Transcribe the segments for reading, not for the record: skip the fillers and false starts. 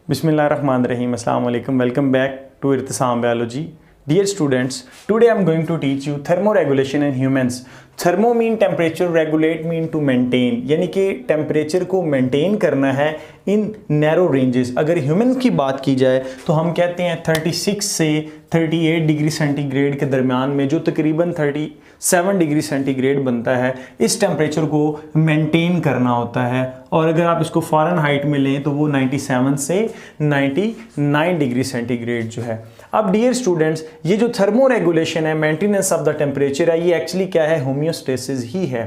Bismillahirrahmanirrahim. Assalamu alaikum. Welcome back to Irtisam Biology. Dear students, today I am going to teach you thermoregulation in humans. Thermo mean temperature, regulate mean to maintain, यानी कि temperature को maintain करना है in narrow ranges. अगर human की बात की जाए तो हम कहते हैं 36 से 38 डिग्री सेंटीग्रेड के दरमियान में, जो तकरीबन 37 डिग्री सेंटीग्रेड बनता है, इस टेम्परेचर को मेंटेन करना होता है। और अगर आप इसको फ़ारेनहाइट में लें तो वो 97 से 99 डिग्री सेंटीग्रेड जो है। अब डियर स्टूडेंट्स, ये जो थर्मो रेगुलेशन है, मेंटेनेंस ऑफ द टेम्परेचर है, ये एक्चुअली क्या है? होम्योस्टेसिस ही है।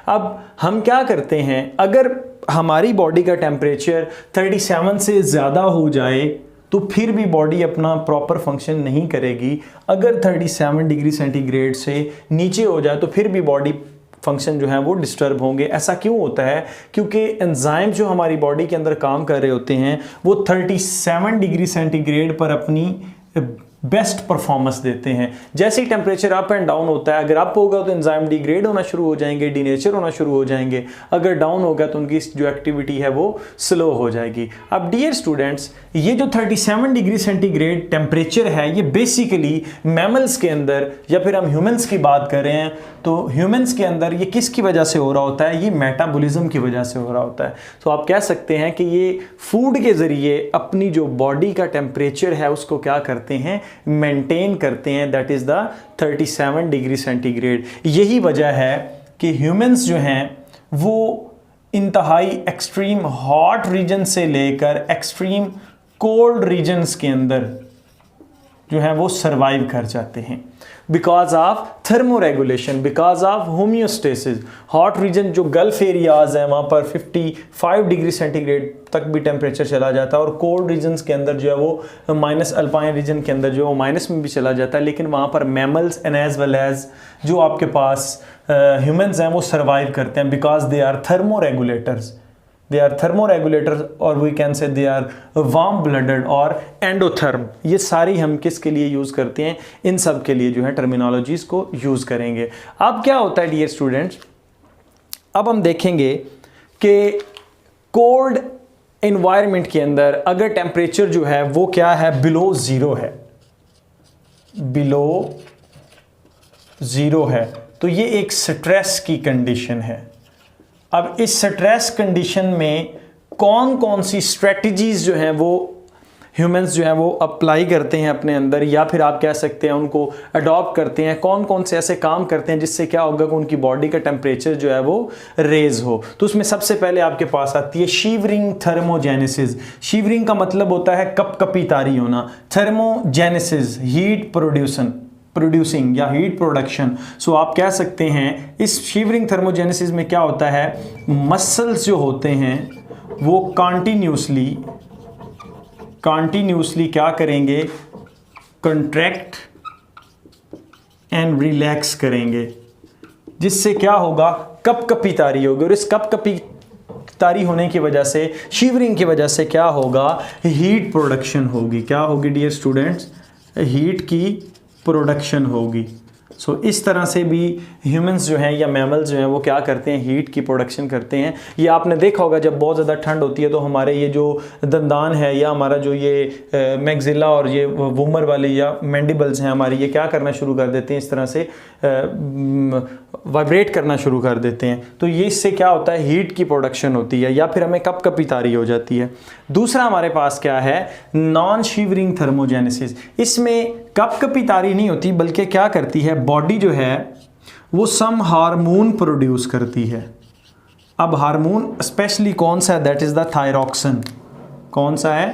अब हम क्या करते हैं, अगर हमारी बॉडी का टेम्परेचर 37 से ज़्यादा हो जाए तो फिर भी बॉडी अपना प्रॉपर फंक्शन नहीं करेगी। अगर 37 डिग्री सेंटीग्रेड से नीचे हो जाए तो फिर भी बॉडी फंक्शन जो है वो डिस्टर्ब होंगे। ऐसा क्यों होता है? क्योंकि एंजाइम जो हमारी बॉडी के अंदर काम कर रहे होते हैं वो 37 डिग्री सेंटीग्रेड पर अपनी बेस्ट परफॉर्मेंस देते हैं। जैसे ही टेम्परेचर अप एंड डाउन होता है, अगर अप होगा तो एंजाइम डिग्रेड होना शुरू हो जाएंगे, डीनेचर होना शुरू हो जाएंगे। अगर डाउन होगा तो उनकी जो एक्टिविटी है वो स्लो हो जाएगी। अब डियर स्टूडेंट्स, ये जो 37 डिग्री सेंटीग्रेड टेम्परेचर है, ये बेसिकली मैमल्स के अंदर, या फिर हम ह्यूमंस की बात कर रहे हैं तो ह्यूमंस के अंदर ये किसकी वजह से हो रहा होता है? ये मेटाबॉलिज्म की वजह से हो रहा होता है। तो आप कह सकते हैं कि ये फूड के ज़रिए अपनी जो बॉडी का टेम्परेचर है उसको क्या करते हैं? मेंटेन करते हैं। That is the 37 degree centigrade. यही वजह है कि ह्यूमंस जो हैं वो इंतहाई एक्सट्रीम हॉट रीजन से लेकर एक्सट्रीम कोल्ड रीजन्स के अंदर जो है वो सरवाइव कर जाते हैं because of thermoregulation, because of homeostasis. Hot reason जो गल्फ एरियाज हैं वहाँ पर 55 डिग्री सेंटीग्रेड तक भी टेम्परेचर चला जाता है, और कोल्ड रीजन्स के अंदर जो है वो माइनस अल्पाइन रीजन के अंदर जो है वो माइनस में भी चला जाता है। लेकिन वहाँ पर mammals and as well as जो आपके पास ह्यूमंस हैं वो सर्वाइव करते हैं because they are thermoregulators. They are thermoregulators, और we can say they are warm blooded और एंडोथर्म। ये सारी हम किसके लिए यूज़ करते हैं? इन सब के लिए जो है टर्मिनोलॉजीज़ को यूज़ करेंगे। अब क्या होता है डियर स्टूडेंट्स, अब हम देखेंगे कि कोल्ड इन्वायरमेंट के अंदर अगर टेम्परेचर जो है वो क्या है? बिलो ज़ीरो है, बिलो ज़ीरो है, तो ये एक स्ट्रेस की कंडीशन है। अब इस स्ट्रेस कंडीशन में कौन कौन सी स्ट्रेटजीज जो हैं वो ह्यूमंस जो हैं वो अप्लाई करते हैं अपने अंदर, या फिर आप कह सकते हैं उनको अडॉप्ट करते हैं, कौन कौन से ऐसे काम करते हैं जिससे क्या होगा कि उनकी बॉडी का टेम्परेचर जो है वो रेज हो। तो उसमें सबसे पहले आपके पास आती है शीवरिंग थर्मोजेनेसिस। शीवरिंग का मतलब होता है कपकपी तारी होना, थर्मोजेनेसिस हीट प्रोड्यूसिंग या हीट प्रोडक्शन। सो आप कह सकते हैं इस शीवरिंग थर्मोजेनेसिस में क्या होता है? मसल्स जो होते हैं वो कॉन्टिन्यूसली क्या करेंगे? कंट्रैक्ट एंड रिलैक्स करेंगे, जिससे क्या होगा? कपकपी तारी होगी, और इस कपकपी तारी होने की वजह से, शीवरिंग की वजह से क्या होगा? हीट प्रोडक्शन होगी। क्या होगी डियर स्टूडेंट्स? हीट की प्रोडक्शन होगी। सो इस तरह से भी ह्यूमंस जो हैं या मैमल्स जो हैं वो क्या करते हैं? हीट की प्रोडक्शन करते हैं। ये आपने देखा होगा जब बहुत ज़्यादा ठंड होती है तो हमारे ये जो दंदान है या हमारा जो ये मैक्सिला और ये वूमर वाले या मैंडिबल्स हैं हमारी, ये क्या करना शुरू कर देते हैं? इस तरह से वाइब्रेट करना शुरू कर देते हैं। तो ये इससे क्या होता है? हीट की प्रोडक्शन होती है, या फिर हमें कपकपी तारी हो जाती है। दूसरा हमारे पास क्या है? Non shivering thermogenesis. इसमें कपकपी तारी नहीं होती, बल्कि क्या करती है बॉडी जो है वो सम हार्मोन प्रोड्यूस करती है। अब हार्मोन स्पेशली कौन सा है? That is the thyroxine. कौन सा है?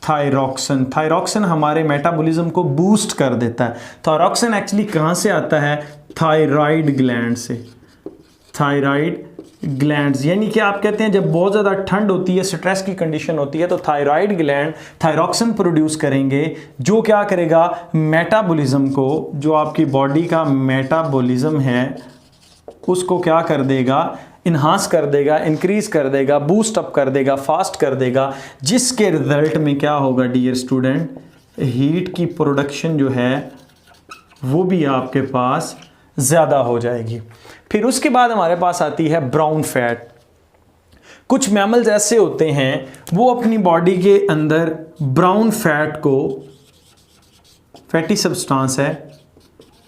थायरॉक्सिन। थायरॉक्सिन हमारे मेटाबॉलिज्म को बूस्ट कर देता है। थायरॉक्सिन एक्चुअली कहाँ से आता है? थायराइड ग्लैंड से। थायराइड ग्लैंड्स, यानी कि आप कहते हैं जब बहुत ज़्यादा ठंड होती है, स्ट्रेस की कंडीशन होती है, तो थायराइड ग्लैंड थायरॉक्सिन प्रोड्यूस करेंगे, जो क्या करेगा? मेटाबॉलिज्म को, जो आपकी बॉडी का मेटाबॉलिज्म है उसको क्या कर देगा? इन्हांस कर देगा, इंक्रीज कर देगा, बूस्ट अप कर देगा, फास्ट कर देगा, जिसके रिजल्ट में क्या होगा डियर स्टूडेंट? हीट की प्रोडक्शन जो है वो भी आपके पास ज़्यादा हो जाएगी। फिर उसके बाद हमारे पास आती है ब्राउन फैट। कुछ मैमल्स ऐसे होते हैं वो अपनी बॉडी के अंदर ब्राउन फैट को, फैटी सब्सटेंस है,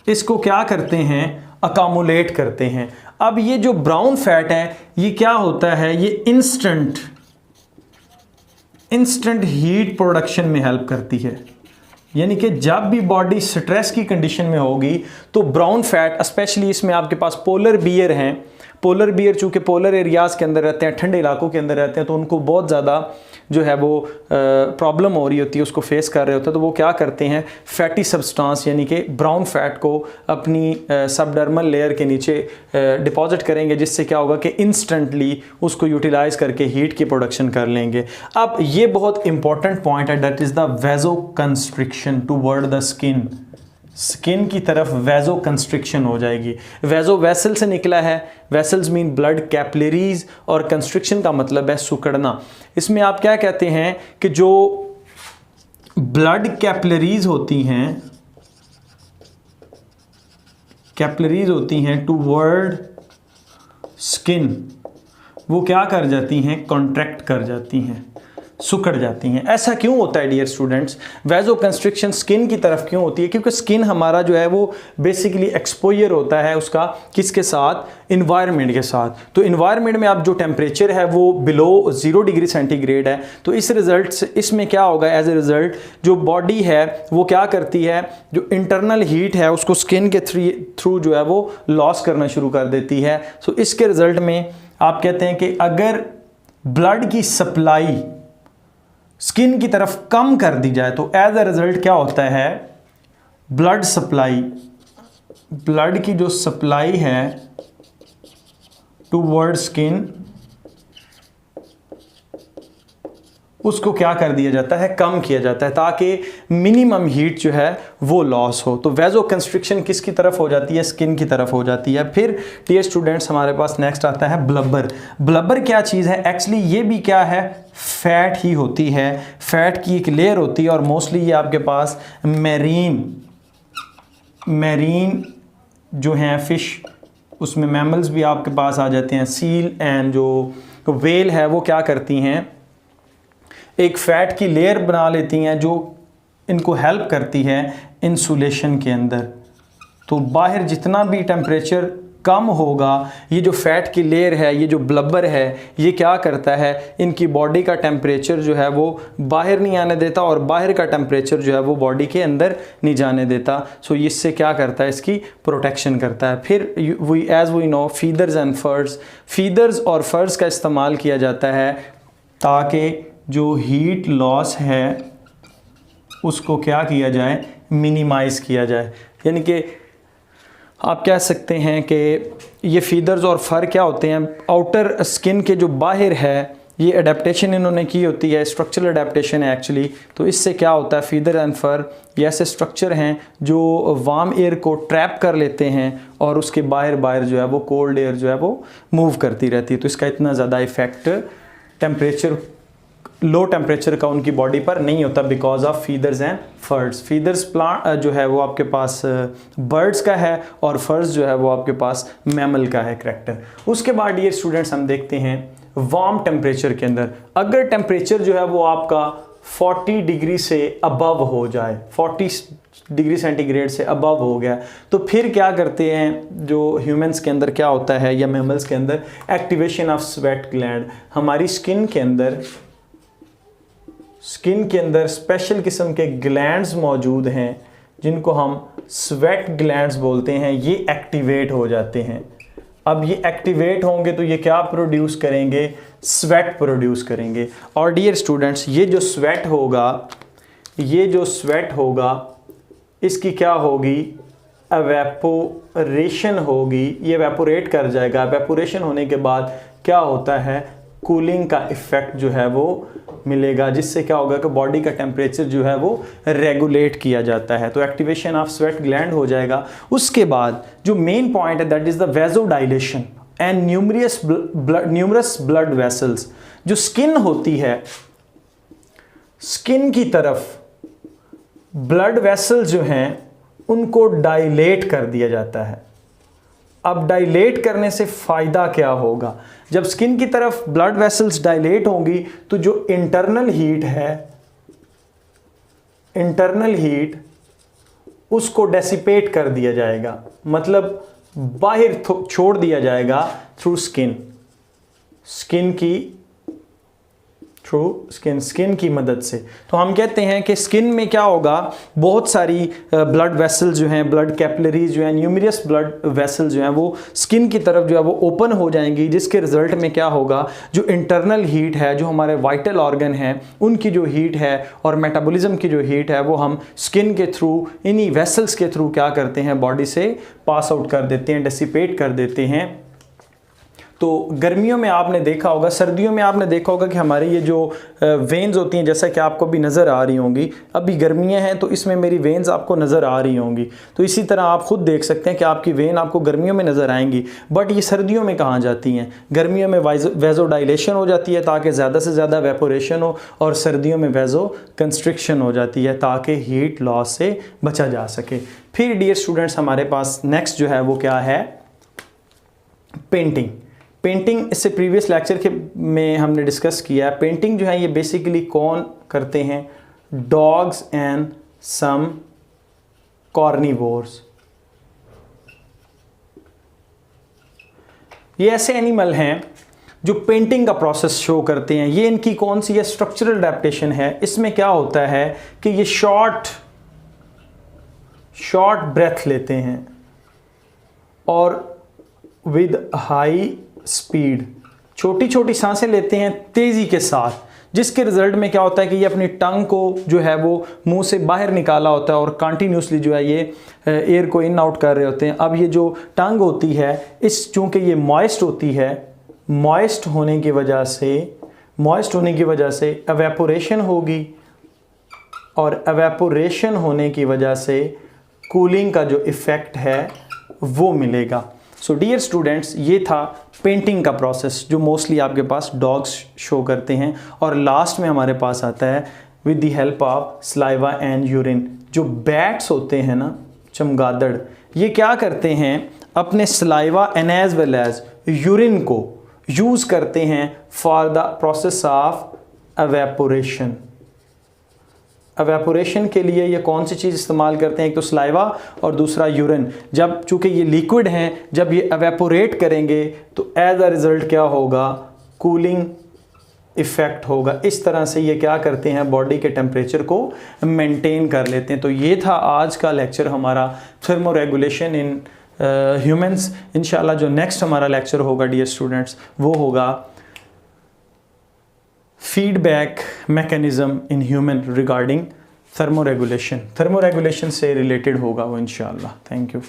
इसको क्या करते हैं, अकामुलेट करते हैं। अब ये जो ब्राउन फैट है ये क्या होता है, ये इंस्टेंट हीट प्रोडक्शन में हेल्प करती है। यानी कि जब भी बॉडी स्ट्रेस की कंडीशन में होगी तो ब्राउन फैट, स्पेशली इसमें आपके पास पोलर बियर हैं, पोलर बियर चूँकि पोलर एरियाज़ के अंदर रहते हैं, ठंडे इलाकों के अंदर रहते हैं, तो उनको बहुत ज़्यादा जो है वो प्रॉब्लम हो रही होती है, उसको फेस कर रहे होते हैं, तो वो क्या करते हैं, फैटी सब्सटेंस यानी कि ब्राउन फैट को अपनी सबडर्मल लेयर के नीचे डिपॉजिट करेंगे, जिससे क्या होगा कि इंस्टेंटली उसको यूटिलाइज करके हीट की प्रोडक्शन कर लेंगे। अब ये बहुत इंपॉर्टेंट पॉइंट है, that is the vasoconstriction toward the skin की तरफ वेजो कंस्ट्रिक्शन हो जाएगी। वेजो वेसल से निकला है, वेसल्स मीन ब्लड कैपिलरीज, और कंस्ट्रिक्शन का मतलब है सुकड़ना। इसमें आप क्या कहते हैं कि जो ब्लड कैपिलरीज होती हैं टूवर्ड स्किन, वो क्या कर जाती हैं, कॉन्ट्रैक्ट कर जाती हैं, सुकड़ जाती हैं। ऐसा क्यों होता है डियर स्टूडेंट्स, वेजो कंस्ट्रिक्शन स्किन की तरफ क्यों होती है? क्योंकि स्किन हमारा जो है वो बेसिकली एक्सपोजर होता है उसका किसके साथ, इन्वायरमेंट के साथ। तो इन्वायरमेंट में अब जो टेम्परेचर है वो बिलो 0 डिग्री सेंटीग्रेड है, तो इस रिजल्ट से इसमें क्या होगा, एज ए रिजल्ट जो बॉडी है वो क्या करती है, जो इंटरनल हीट है उसको स्किन के थ्रू जो है वो लॉस करना शुरू कर देती है। सो इसके रिजल्ट में आप कहते हैं कि अगर ब्लड की सप्लाई स्किन की तरफ कम कर दी जाए तो एज अ रिजल्ट क्या होता है, ब्लड की जो सप्लाई है टूवर्ड स्किन, उसको क्या कर दिया जाता है, कम किया जाता है, ताकि मिनिमम हीट जो है वो लॉस हो। तो वेजो कंस्ट्रिक्शन किसकी तरफ हो जाती है, स्किन की तरफ हो जाती है। फिर डियर स्टूडेंट्स हमारे पास नेक्स्ट आता है ब्लबर। ब्लबर क्या चीज़ है, एक्चुअली ये भी क्या है, फैट ही होती है, फैट की एक लेयर होती है, और मोस्टली ये आपके पास मैरीन जो हैं फिश, उसमें मैमल्स भी आपके पास आ जाते हैं। सील एंड जो वेल है वो क्या करती हैं, एक फैट की लेयर बना लेती हैं जो इनको हेल्प करती है इंसुलेशन के अंदर। तो बाहर जितना भी टेम्परेचर कम होगा, ये जो फैट की लेयर है, ये जो ब्लबर है, ये क्या करता है, इनकी बॉडी का टेम्परेचर जो है वो बाहर नहीं आने देता, और बाहर का टेम्परेचर जो है वो बॉडी के अंदर नहीं जाने देता। सो इससे क्या करता है, इसकी प्रोटेक्शन करता है। फिर as we know feathers and furs, feathers और फर्स का इस्तेमाल किया जाता है ताकि जो हीट लॉस है उसको क्या किया जाए, मिनिमाइज किया जाए। यानी कि आप कह सकते हैं कि ये फीदर्स और फर क्या होते हैं, आउटर स्किन के जो बाहर है, ये अडेप्टेशन इन्होंने की होती है, स्ट्रक्चरल अडेप्टेशन है एक्चुअली। तो इससे क्या होता है, फीदर एंड फर ये ऐसे स्ट्रक्चर हैं जो वार्म एयर को ट्रैप कर लेते हैं, और उसके बाहर जो है वो कोल्ड एयर जो है वो मूव करती रहती है। तो इसका इतना ज़्यादा इफेक्ट टेम्परेचर, लो टेम्परेचर का उनकी बॉडी पर नहीं होता, because of feathers and furs. Feathers plant जो है वो आपके पास बर्ड्स का है, और फर्स जो है वो आपके पास मैमल का है करैक्टर। उसके बाद डियर स्टूडेंट्स हम देखते हैं वार्म टेम्परेचर के अंदर, अगर टेम्परेचर जो है वो आपका 40 डिग्री से अबव हो जाए, 40 डिग्री सेंटीग्रेड से अबव हो गया, तो फिर क्या करते हैं, जो ह्यूमंस के अंदर क्या होता है या मैमल्स के अंदर, एक्टिवेशन ऑफ स्वेट ग्लैंड। हमारी स्किन के अंदर स्पेशल किस्म के ग्लैंड्स मौजूद हैं जिनको हम स्वेट ग्लैंड्स बोलते हैं, ये एक्टिवेट हो जाते हैं। अब ये एक्टिवेट होंगे तो ये क्या प्रोड्यूस करेंगे, स्वेट प्रोड्यूस करेंगे। और डियर स्टूडेंट्स ये जो स्वेट होगा इसकी क्या होगी, एवेपोरेशन होगी, ये एवेपोरेट कर जाएगा। एवेपोरेशन होने के बाद क्या होता है, कूलिंग का इफेक्ट जो है वो मिलेगा, जिससे क्या होगा कि बॉडी का टेम्परेचर जो है वो रेगुलेट किया जाता है। तो एक्टिवेशन ऑफ स्वेट ग्लैंड हो जाएगा। उसके बाद जो मेन पॉइंट है that is the vasodilation and numerous blood vessels. जो स्किन होती है, स्किन की तरफ ब्लड वेसल्स जो हैं उनको डायलेट कर दिया जाता है। अब डायलेट करने से फ़ायदा क्या होगा? जब स्किन की तरफ ब्लड वेसल्स डायलेट होंगी तो जो इंटरनल हीट है, इंटरनल हीट उसको डेसिपेट कर दिया जाएगा, मतलब बाहर छोड़ दिया जाएगा थ्रू स्किन, स्किन की मदद से। तो हम कहते हैं कि स्किन में क्या होगा, बहुत सारी ब्लड वेसल जो हैं, ब्लड कैपिलरीज जो हैं, न्यूमरस ब्लड वेसल जो हैं वो स्किन की तरफ जो है वो ओपन हो जाएंगी, जिसके रिजल्ट में क्या होगा, जो इंटरनल हीट है, जो हमारे वाइटल ऑर्गन हैं उनकी जो हीट है और मेटाबॉलिज्म की जो हीट है वो हम स्किन के थ्रू, इन्हीं वेसल्स के थ्रू क्या करते हैं, बॉडी से पास आउट कर देते हैं, डेसिपेट कर देते हैं। तो गर्मियों में आपने देखा होगा, सर्दियों में आपने देखा होगा कि हमारी ये जो वेन्स होती हैं, जैसा कि आपको भी नज़र आ रही होंगी, अभी गर्मियां हैं तो इसमें मेरी वेन्स आपको नज़र आ रही होंगी। तो इसी तरह आप खुद देख सकते हैं कि आपकी वेन आपको गर्मियों में नज़र आएंगी, बट ये सर्दियों में कहाँ जाती हैं? गर्मियों में वेज़ोडाइलेशन हो जाती है ताकि ज़्यादा से ज़्यादा वेपोरेशन हो, और सर्दियों में वेज़ो कंस्ट्रिक्शन हो जाती है ताकि हीट लॉस से बचा जा सके। फिर डियर स्टूडेंट्स, हमारे पास नेक्स्ट जो है वो क्या है, पेंटिंग। पेंटिंग इससे प्रीवियस लेक्चर के में हमने डिस्कस किया है। पेंटिंग जो है ये बेसिकली कौन करते हैं, डॉग्स एंड सम कॉर्निवोर्स। ये ऐसे एनिमल हैं जो पेंटिंग का प्रोसेस शो करते हैं। ये इनकी कौन सी है, स्ट्रक्चरल अडैप्टेशन है। इसमें क्या होता है कि ये शॉर्ट ब्रेथ लेते हैं और विद हाई स्पीड, छोटी छोटी सांसें लेते हैं तेज़ी के साथ, जिसके रिजल्ट में क्या होता है कि ये अपनी टंग को जो है वो मुंह से बाहर निकाला होता है और कंटिन्यूसली जो है ये एयर को इन आउट कर रहे होते हैं। अब ये जो टंग होती है, इस चूँकि ये मॉइस्ट होती है, मॉइस्ट होने की वजह से एवेपोरेशन होगी, और एवेपोरेशन होने की वजह से कूलिंग का जो इफ़ेक्ट है वो मिलेगा। सो डियर स्टूडेंट्स, ये था पेंटिंग का प्रोसेस जो मोस्टली आपके पास डॉग्स शो करते हैं। और लास्ट में हमारे पास आता है with the help of saliva and urine. जो बैट्स होते हैं ना, चमगादड़, ये क्या करते हैं, अपने saliva and as well as urine को यूज़ करते हैं for the process of evaporation. Evaporation के लिए ये कौन सी चीज़ इस्तेमाल करते हैं, एक तो सलाइवा और दूसरा यूरिन। जब चूँकि ये लिक्विड हैं, जब ये एवेपोरेट करेंगे तो एज अ रिज़ल्ट क्या होगा, कूलिंग इफ़ेक्ट होगा। इस तरह से ये क्या करते हैं, बॉडी के टेम्परेचर को मेंटेन कर लेते हैं। तो ये था आज का लेक्चर हमारा, थर्मोरेगुलेशन इन ह्यूमंस। इंशाल्लाह जो नेक्स्ट हमारा लेक्चर होगा डियर स्टूडेंट्स, वो होगा feedback mechanism in human regarding thermoregulation. Thermoregulation से रिलेटेड होगा वो इंशाल्लाह। Thank you.